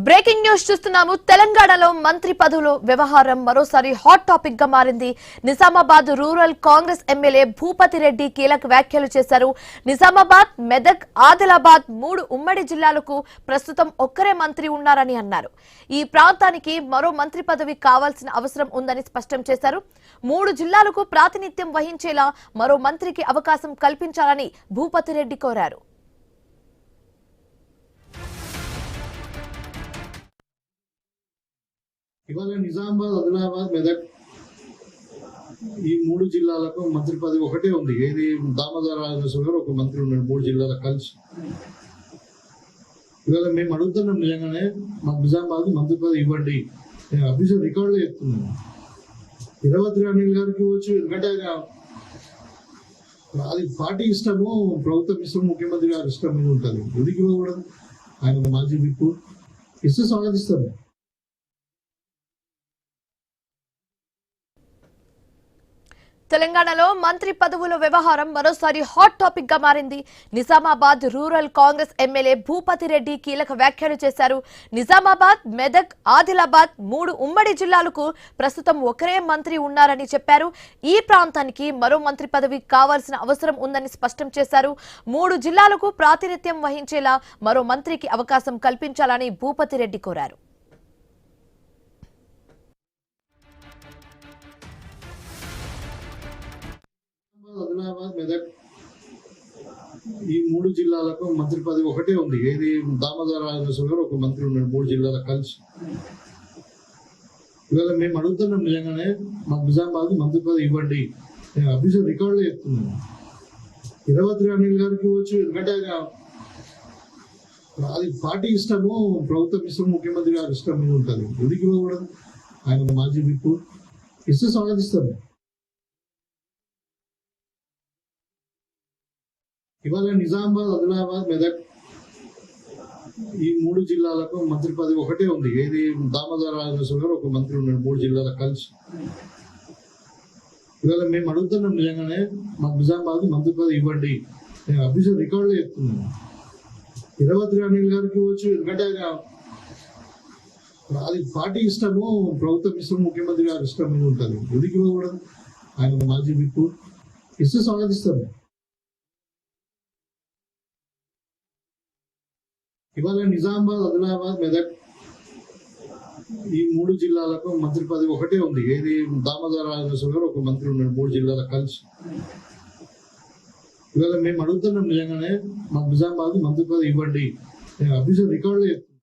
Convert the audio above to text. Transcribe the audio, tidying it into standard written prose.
Breaking news చూస్తున్నాము. తెలంగాణలో మంత్రి పదవుల వ్యవహారం మరోసారి హాట్ టాపిక్ గా మారింది. నిజామాబాద్ రూరల్ కాంగ్రెస్ ఎమ్మెల్యే భూపతి రెడ్డి కీలక వ్యాఖ్యలు చేశారు. నిజామాబాద్, మెదక్, ఆదిలాబాద్ 3 ఉమ్మడి జిల్లాలకు ప్రస్తుతం ఒక్కరే మంత్రి ఉన్నారని అన్నారు. ఈ ప్రాంతానికి మరో మంత్రి పదవి కావాల్సిన అవసరం ఉందని స్పష్టం చేశారు. 3 జిల్లాలకు ప్రాతినిధ్యం వహించేలా మరో మంత్రికి అవకాశం కల్పించాలని భూపతి రెడ్డి కోరారు. ఇవాళ నిజామాబాద్, ఆదిలాబాద్, మెదక్ ఈ 3 జిల్లాలకు మంత్రి పదవి ఒకటే ఉంది. ఏది దామోదర రాజనరసింహ గారు ఒక మంత్రి ఉన్నాడు 3 జిల్లాలకు కలిసి. ఇవాళ మేము అడుగుతున్నాం, నిజంగానే మాకు నిజామాబాద్ మంత్రి పదవి ఇవ్వండి. నేను అఫీషియల్ రికార్డులో చెప్తున్నాను. ఇరవత్రి అనిల్ గారికి వచ్చు, ఎందుకంటే అది పార్టీ ఇష్టము, ప్రభుత్వం ఇష్టం, ముఖ్యమంత్రి గారి ఇష్టం మీద ఉంటుంది. ఎందుకు ఇవ్వకూడదు? ఆయన మాజీ విప్పు ఇస్తే స్వాగతిస్తాము. తెలంగాణలో మంత్రి పదవుల వ్యవహారం మరోసారి హాట్ టాపిక్ గా మారింది. నిజామాబాద్ రూరల్ కాంగ్రెస్ ఎమ్మెల్యే భూపతి రెడ్డి కీలక వ్యాఖ్యలు చేశారు. నిజామాబాద్, మెదక్, ఆదిలాబాద్ 3 ఉమ్మడి జిల్లాలకు ప్రస్తుతం ఒకరే మంత్రి ఉన్నారని చెప్పారు. ఈ ప్రాంతానికి మరో మంత్రి పదవి కావాల్సిన అవసరం ఉందని స్పష్టం చేశారు. 3 జిల్లాలకు ప్రాతినిధ్యం వహించేలా మరో మంత్రికి అవకాశం కల్పించాలని భూపతి రెడ్డి కోరారు. ఆదిలాబాద్, మెదక్ ఈ 3 జిల్లాలకు మంత్రి పదవి ఒకటే ఉంది. ఏది దామోదర రాజనరసింహ గారు ఒక మంత్రి ఉన్నాడు 3 జిల్లాలకు కలిసి. ఇవాళ మేము అడుగుతున్నాం, నిజంగానే మాకు నిజామాబాద్ మంత్రి పదవి ఇవ్వండి. నేను అఫీషియల్ రికార్డులో చెప్తున్నాను. ఇరవత్రి అనిల్ గారికి వచ్చు, ఎందుకంటే అది పార్టీ ఇష్టము, ప్రభుత్వం ఇష్టం, ముఖ్యమంత్రి గారి ఇష్టం మీద ఉంటుంది. ఎందుకు ఇవ్వకూడదు? ఆయన మాజీ విప్పు ఇస్తే స్వాగతిస్తాము. ఇవాళ నిజామాబాద్, ఆదిలాబాద్, మెదక్ ఈ 3 జిల్లాలకు మంత్రి పదవి ఒకటే ఉంది. ఏది దామోదర రాజనరసింహ గారు ఒక మంత్రి ఉన్నాడు 3 జిల్లాలకు కలిసి. ఇవాళ మేము అడుగుతున్నాం, నిజంగానే మాకు నిజామాబాద్ మంత్రి పదవి ఇవ్వండి. నేను అఫీషియల్ రికార్డులో చెప్తున్నాను. ఇరవత్రి అనిల్ గారికి వచ్చు, ఎందుకంటే అది పార్టీ ఇష్టము, ప్రభుత్వం ఇష్టం, ముఖ్యమంత్రి గారి ఇష్టం మీద ఉంటుంది. ఎందుకు ఇవ్వకూడదు? ఆయన మాజీ విప్పు ఇస్తే స్వాగతిస్తాము. ఇవాళ నిజామాబాద్, ఆదిలాబాద్, మెదక్ ఈ 3 జిల్లాలకు మంత్రి పదవి ఒకటే ఉంది. ఏది దామోదర రాజనరసింహ గారు ఒక మంత్రి ఉన్నాడు 3 జిల్లాలకు కలిసి. ఇవాళ మేము అడుగుతున్నాం, నిజంగానే మాకు నిజామాబాద్ మంత్రి పదవి ఇవ్వండి. నేను అఫీషియల్ రికార్డులో చెప్తున్నాను.